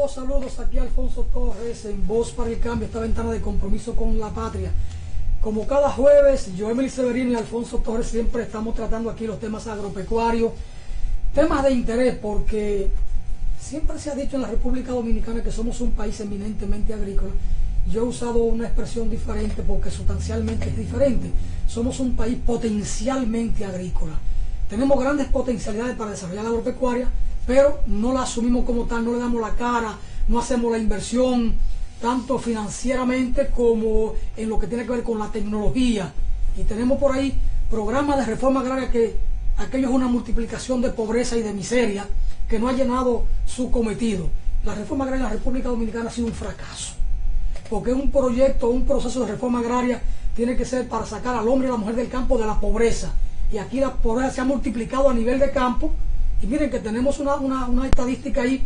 Saludos, aquí Alfonso Torres en Voz para el Cambio, esta ventana de compromiso con la patria. Como cada jueves, yo, Emily Severino y Alfonso Torres siempre estamos tratando aquí los temas agropecuarios, temas de interés, porque siempre se ha dicho en la República Dominicana que somos un país eminentemente agrícola. Yo he usado una expresión diferente porque sustancialmente es diferente. Somos un país potencialmente agrícola. Tenemos grandes potencialidades para desarrollar la agropecuaria, pero no la asumimos como tal, no le damos la cara, no hacemos la inversión, tanto financieramente como en lo que tiene que ver con la tecnología. Y tenemos por ahí programas de reforma agraria que aquello es una multiplicación de pobreza y de miseria que no ha llenado su cometido. La reforma agraria en la República Dominicana ha sido un fracaso, porque es un proyecto, un proceso de reforma agraria tiene que ser para sacar al hombre y a la mujer del campo de la pobreza. Y aquí la pobreza se ha multiplicado a nivel de campo. Y miren que tenemos una estadística ahí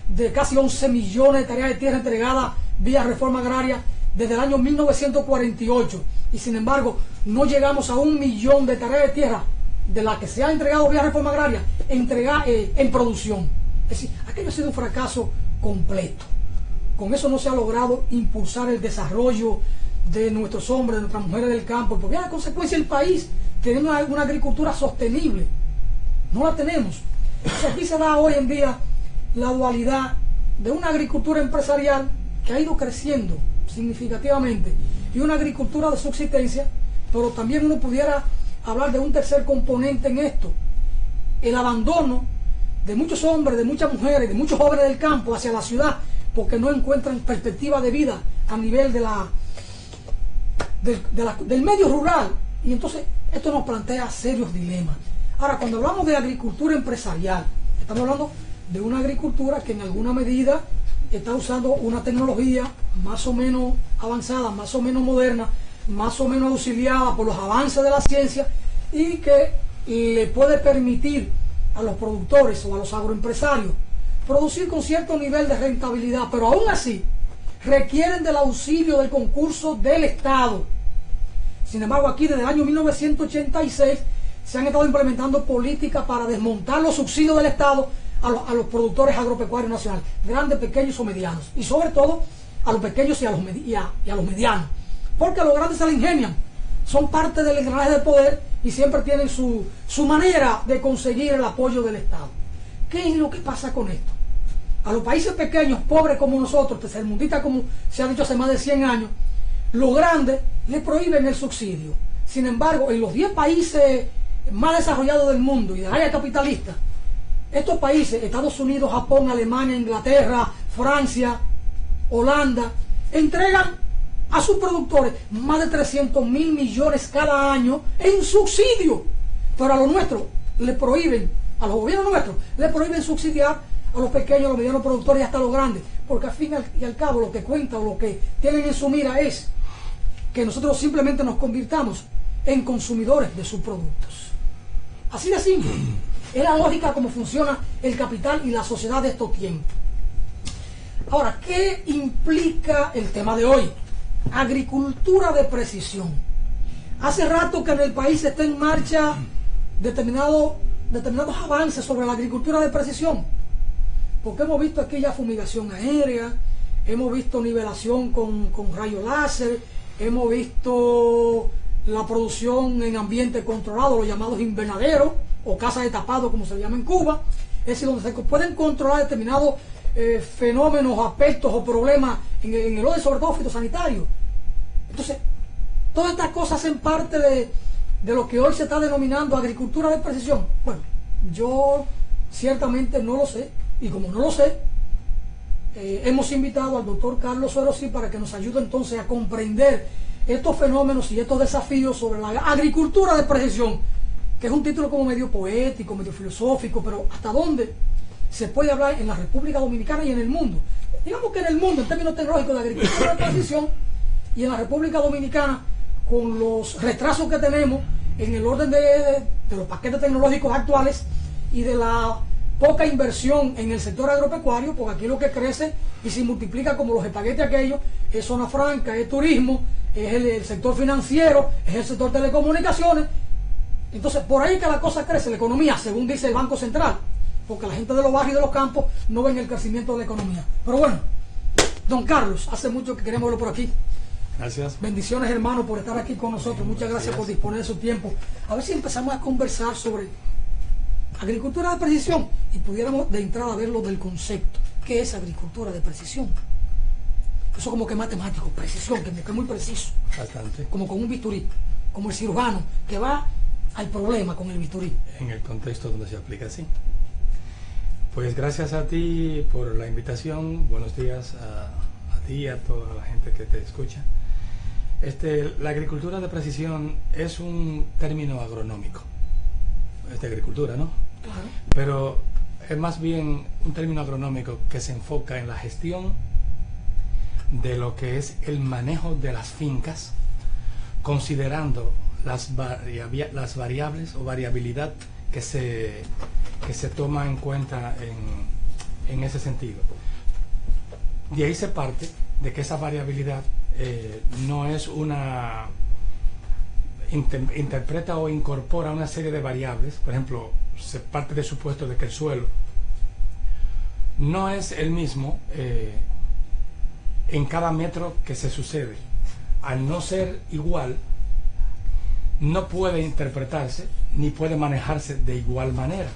de casi 11 millones de tareas de tierra entregadas vía reforma agraria desde el año 1948. Y sin embargo, no llegamos a 1 millón de tareas de tierra de las que se ha entregado vía reforma agraria en producción. Es decir, aquello ha sido un fracaso completo. Con eso no se ha logrado impulsar el desarrollo de nuestros hombres, de nuestras mujeres del campo, porque a consecuencia el país tiene una agricultura sostenible. No la tenemos. Aquí se da hoy en día la dualidad de una agricultura empresarial que ha ido creciendo significativamente y una agricultura de subsistencia, pero también uno pudiera hablar de un tercer componente en esto: el abandono de muchos hombres, de muchas mujeres, de muchos jóvenes del campo hacia la ciudad, porque no encuentran perspectiva de vida a nivel del medio rural. Y entonces esto nos plantea serios dilemas. Ahora, cuando hablamos de agricultura empresarial, estamos hablando de una agricultura que en alguna medida está usando una tecnología más o menos avanzada, más o menos moderna, más o menos auxiliada por los avances de la ciencia, y que le puede permitir a los productores o a los agroempresarios producir con cierto nivel de rentabilidad, pero aún así requieren del auxilio del concurso del Estado. Sin embargo, aquí desde el año 1986 se han estado implementando políticas para desmontar los subsidios del Estado a los productores agropecuarios nacionales, grandes, pequeños o medianos, y sobre todo a los pequeños y a los medianos, porque a los grandes se la ingenian, son parte del engranaje de poder y siempre tienen su manera de conseguir el apoyo del Estado. ¿Qué es lo que pasa con esto? A los países pequeños, pobres como nosotros, tercermundistas como se ha dicho hace más de 100 años, los grandes les prohíben el subsidio. Sin embargo, en los 10 países más desarrollados del mundo y del área capitalista, estos países, Estados Unidos, Japón, Alemania, Inglaterra, Francia, Holanda, entregan a sus productores más de 300.000 millones cada año en subsidio. Pero a los nuestros le prohíben, a los gobiernos nuestros le prohíben subsidiar a los pequeños, a los medianos productores y hasta a los grandes, porque al fin y al cabo lo que cuenta o lo que tienen en su mira es que nosotros simplemente nos convirtamos en consumidores de sus productos. Así de simple. Es la lógica como funciona el capital y la sociedad de estos tiempos. Ahora, ¿qué implica el tema de hoy? Agricultura de precisión. Hace rato que en el país está en marcha determinados avances sobre la agricultura de precisión, porque hemos visto aquí ya fumigación aérea, hemos visto nivelación con rayos láser, hemos visto la producción en ambiente controlado, los llamados invernaderos o casas de tapado, como se llama en Cuba, es decir, donde se pueden controlar determinados fenómenos, aspectos o problemas en el orden, sobre todo fitosanitario. Entonces, todas estas cosas hacen parte de lo que hoy se está denominando agricultura de precisión. Bueno, yo ciertamente no lo sé, y como no lo sé, hemos invitado al doctor Carlos Suerosí para que nos ayude entonces a comprender estos fenómenos y estos desafíos sobre la agricultura de precisión, que es un título como medio poético, medio filosófico, pero hasta dónde se puede hablar en la República Dominicana y en el mundo. Digamos que en el mundo, en términos tecnológicos, de agricultura de precisión, y en la República Dominicana, con los retrasos que tenemos en el orden de los paquetes tecnológicos actuales y de la poca inversión en el sector agropecuario, porque aquí lo que crece y se multiplica como los espaguetes aquellos es zona franca, es turismo, es el sector financiero, es el sector telecomunicaciones. Entonces, por ahí que la cosa crece, la economía, según dice el Banco Central, porque la gente de los barrios y de los campos no ven el crecimiento de la economía. Pero bueno, don Carlos, hace mucho que queremos verlo por aquí. Gracias. Bendiciones, hermano, por estar aquí con nosotros. Muchas gracias por disponer de su tiempo. A ver si empezamos a conversar sobre agricultura de precisión y pudiéramos de entrada ver lo del concepto. ¿Qué es agricultura de precisión? Eso como que matemático, precisión, que es muy preciso. Bastante. Como con un bisturí, como el cirujano que va al problema con el bisturí. En el contexto donde se aplica así. Pues gracias a ti por la invitación. Buenos días a ti y a toda la gente que te escucha. La agricultura de precisión es un término agronómico. Es de agricultura, ¿no? Claro. Pero es más bien un término agronómico que se enfoca en la gestión de lo que es el manejo de las fincas, considerando las variables o variabilidad que se toma en cuenta en ese sentido. De ahí se parte de que esa variabilidad no es una... interpreta o incorpora una serie de variables. Por ejemplo, se parte del supuesto de que el suelo no es el mismo en cada metro que se sucede. Al no ser igual, no puede interpretarse ni puede manejarse de igual manera.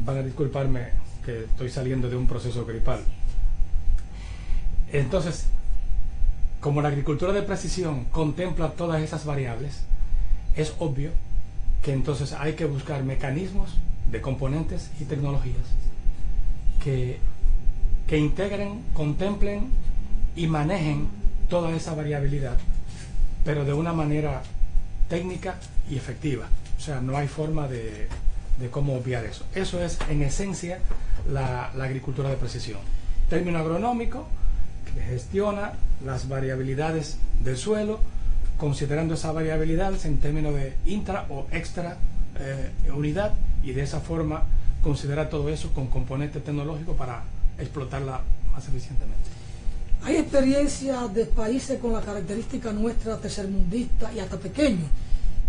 Van a disculparme que estoy saliendo de un proceso gripal. Entonces, como la agricultura de precisión contempla todas esas variables, es obvio que entonces hay que buscar mecanismos de componentes y tecnologías que integren, contemplen y manejen toda esa variabilidad, pero de una manera técnica y efectiva. O sea, no hay forma de cómo obviar eso. Eso es, en esencia, la agricultura de precisión. Término agronómico que gestiona las variabilidades del suelo, considerando esas variabilidades en términos de intra o extra unidad, y de esa forma considerar todo eso con componente tecnológico para explotarla más eficientemente. Hay experiencias de países con la característica nuestra tercermundista y hasta pequeños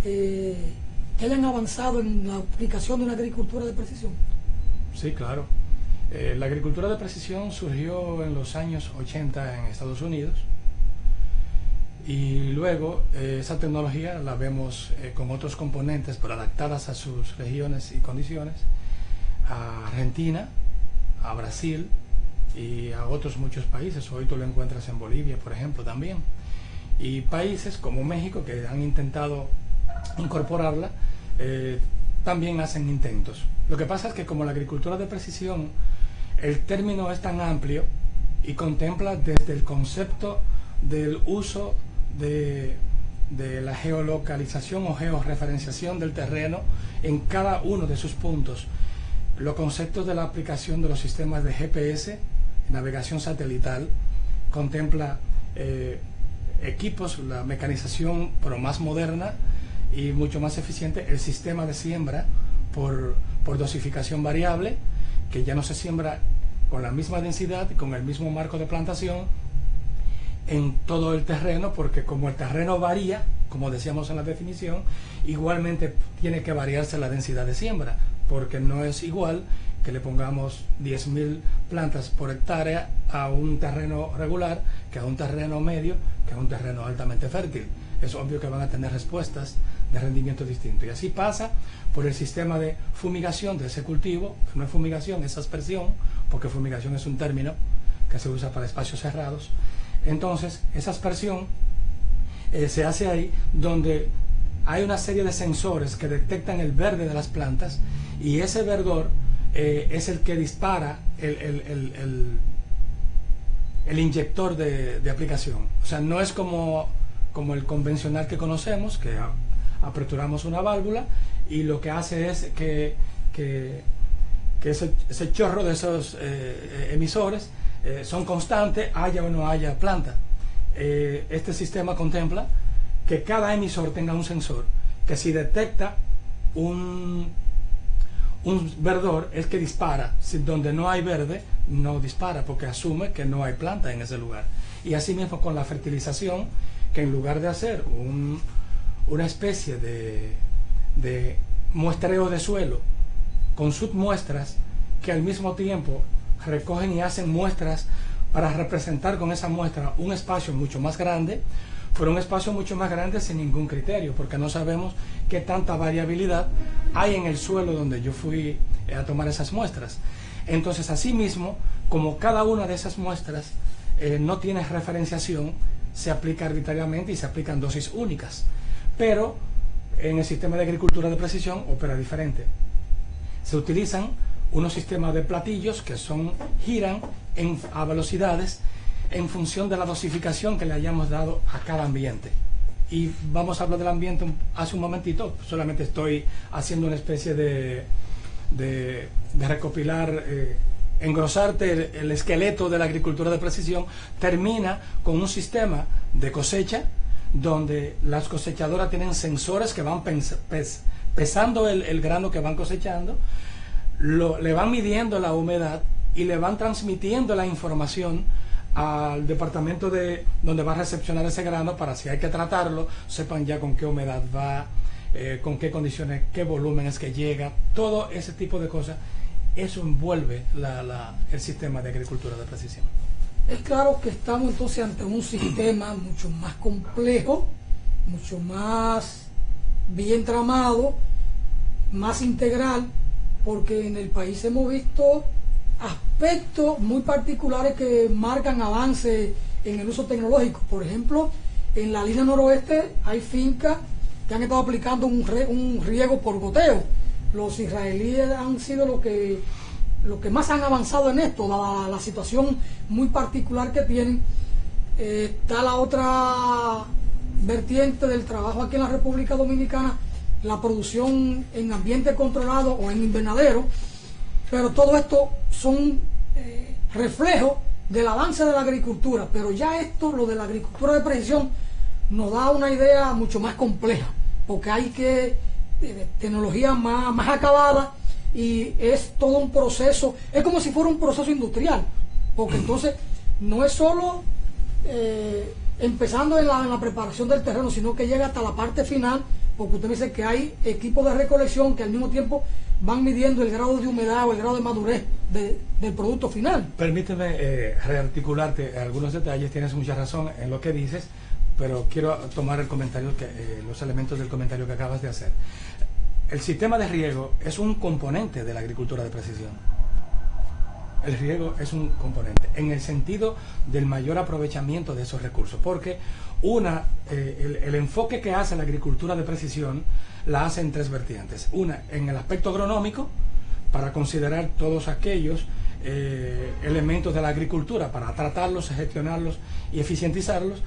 que hayan avanzado en la aplicación de una agricultura de precisión. Sí, claro. La agricultura de precisión surgió en los años 80 en Estados Unidos, y luego esa tecnología la vemos con otros componentes, pero adaptadas a sus regiones y condiciones, a Argentina, a Brasil y a otros muchos países. Hoy tú lo encuentras en Bolivia, por ejemplo, también. Y países como México, que han intentado incorporarla, también hacen intentos. Lo que pasa es que como la agricultura de precisión, el término es tan amplio y contempla desde el concepto del uso de la geolocalización o georreferenciación del terreno en cada uno de sus puntos, los conceptos de la aplicación de los sistemas de GPS, navegación satelital, contempla equipos, la mecanización pero más moderna y mucho más eficiente, el sistema de siembra por dosificación variable, que ya no se siembra con la misma densidad y con el mismo marco de plantación en todo el terreno, porque como el terreno varía, como decíamos en la definición, igualmente tiene que variarse la densidad de siembra, porque no es igual que le pongamos 10.000 plantas por hectárea a un terreno regular, que a un terreno medio, que a un terreno altamente fértil. Es obvio que van a tener respuestas de rendimiento distinto. Y así pasa por el sistema de fumigación de ese cultivo, que no es fumigación, es aspersión, porque fumigación es un término que se usa para espacios cerrados. Entonces, esa aspersión se hace ahí donde hay una serie de sensores que detectan el verde de las plantas, y ese verdor es el que dispara el inyector de aplicación. O sea, no es como el convencional que conocemos, que aperturamos una válvula y lo que hace es que ese chorro de esos emisores son constantes, haya o no haya planta. Este sistema contempla que cada emisor tenga un sensor que si detecta un un verdor es que dispara. Si donde no hay verde, no dispara, porque asume que no hay planta en ese lugar. Y así mismo con la fertilización, que en lugar de hacer una especie de muestreo de suelo con submuestras que al mismo tiempo recogen y hacen muestras para representar con esa muestra un espacio mucho más grande, pero un espacio mucho más grande sin ningún criterio, porque no sabemos qué tanta variabilidad hay en el suelo donde yo fui a tomar esas muestras. Entonces, asimismo, como cada una de esas muestras no tiene referenciación, se aplica arbitrariamente y se aplican dosis únicas. Pero en el sistema de agricultura de precisión opera diferente. Se utilizan unos sistemas de platillos que giran a velocidades en función de la dosificación que le hayamos dado a cada ambiente. Y vamos a hablar del ambiente hace un momentito, solamente estoy haciendo una especie de recopilar, engrosarte el esqueleto de la agricultura de precisión. Termina con un sistema de cosecha donde las cosechadoras tienen sensores que van pesando el grano que van cosechando, le van midiendo la humedad y le van transmitiendo la información al departamento donde va a recepcionar ese grano, para si hay que tratarlo, sepan ya con qué humedad va, con qué condiciones, qué volumen es que llega, todo ese tipo de cosas. Eso envuelve el sistema de agricultura de precisión. Es claro que estamos entonces ante un sistema mucho más complejo, mucho más bien tramado, más integral, porque en el país hemos visto aspectos muy particulares que marcan avance en el uso tecnológico. Por ejemplo, en la línea noroeste hay fincas que han estado aplicando un riego por goteo. Los israelíes han sido los que más han avanzado en esto, dada la situación muy particular que tienen. Está la otra vertiente del trabajo aquí en la República Dominicana, la producción en ambiente controlado o en invernadero, pero todo esto son reflejos del avance de la agricultura. Pero ya esto, lo de la agricultura de precisión, nos da una idea mucho más compleja, porque hay tecnología más acabada, y es todo un proceso, es como si fuera un proceso industrial, porque entonces no es solo empezando en la preparación del terreno, sino que llega hasta la parte final, porque usted dice que hay equipos de recolección que al mismo tiempo van midiendo el grado de humedad o el grado de madurez del producto final. Permíteme rearticularte algunos detalles. Tienes mucha razón en lo que dices, pero quiero tomar el comentario los elementos del comentario que acabas de hacer. El sistema de riego es un componente de la agricultura de precisión. El riego es un componente en el sentido del mayor aprovechamiento de esos recursos, porque el enfoque que hace la agricultura de precisión la hace en tres vertientes. Una, en el aspecto agronómico, para considerar todos aquellos elementos de la agricultura, para tratarlos, gestionarlos y eficientizarlos.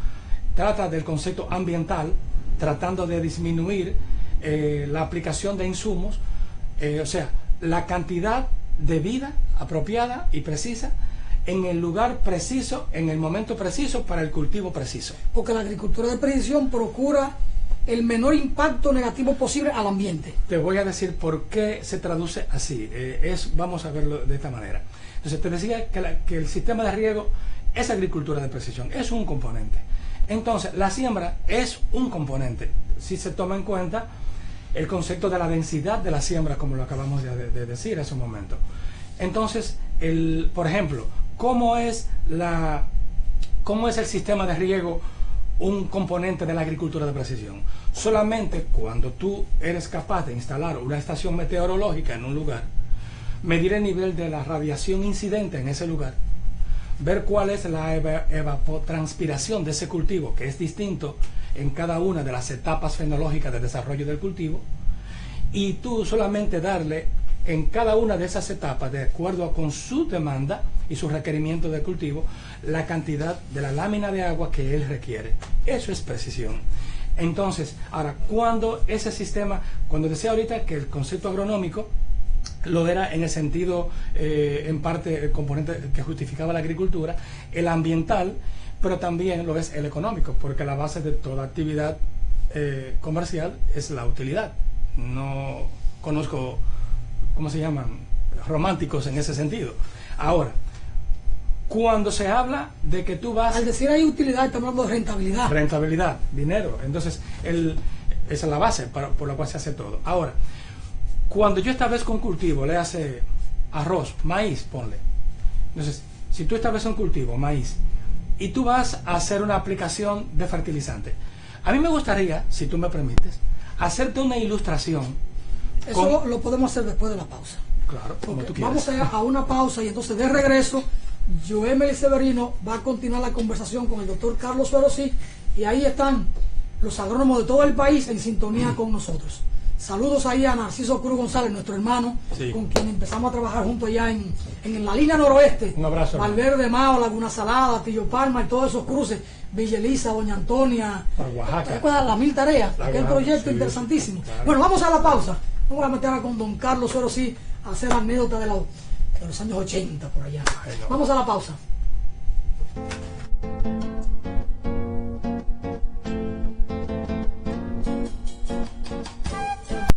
Trata del concepto ambiental, tratando de disminuir la aplicación de insumos, o sea, la cantidad de vida apropiada y precisa en el lugar preciso, en el momento preciso, para el cultivo preciso. Porque la agricultura de precisión procura el menor impacto negativo posible al ambiente. Te voy a decir por qué se traduce así. Vamos a verlo de esta manera. Entonces, te decía que el sistema de riego es agricultura de precisión, es un componente. Entonces, la siembra es un componente, si se toma en cuenta el concepto de la densidad de la siembra, como lo acabamos de decir hace un momento. Entonces, por ejemplo, ¿cómo es el sistema de riego un componente de la agricultura de precisión? Solamente cuando tú eres capaz de instalar una estación meteorológica en un lugar, medir el nivel de la radiación incidente en ese lugar, ver cuál es la evapotranspiración de ese cultivo, que es distinto en cada una de las etapas fenológicas de desarrollo del cultivo, y tú solamente darle en cada una de esas etapas, de acuerdo con su demanda y su requerimiento del cultivo, la cantidad de la lámina de agua que él requiere. Eso es precisión. Entonces, ahora, cuando decía ahorita que el concepto agronómico lo era en el sentido, en parte, el componente que justificaba la agricultura, el ambiental, pero también lo es el económico, porque la base de toda actividad comercial es la utilidad. No conozco ¿cómo se llaman? Románticos en ese sentido. Ahora, cuando se habla de que tú vas... Al decir hay utilidad, estamos hablando de rentabilidad. Rentabilidad, dinero. Entonces, esa es la base por la cual se hace todo. Ahora, cuando yo establezco un cultivo, le hace arroz, maíz, ponle. Entonces, si tú estableces un cultivo, maíz, y tú vas a hacer una aplicación de fertilizante, a mí me gustaría, si tú me permites, hacerte una ilustración. Eso lo podemos hacer después de la pausa. Claro, como tú quieras. Vamos a ir a una pausa y entonces de regreso, Joemely Severino va a continuar la conversación con el doctor Carlos Ferozzi y ahí están los agrónomos de todo el país en sintonía con nosotros. Saludos ahí a Narciso Cruz González, nuestro hermano, sí, con quien empezamos a trabajar juntos allá en la línea noroeste. Un abrazo. Valverde, Mao, Laguna Salada, Tillo Palma y todos esos cruces. Villa Elisa, Doña Antonia. Oaxaca. ¿Te acuerdas? Las 1000 tareas, aquel proyecto sí, interesantísimo. Claro. Bueno, vamos a la pausa. Vamos a meter ahora con don Carlos Ferozzi a hacer anécdotas de los años 80 por allá. Ay, no. Vamos a la pausa.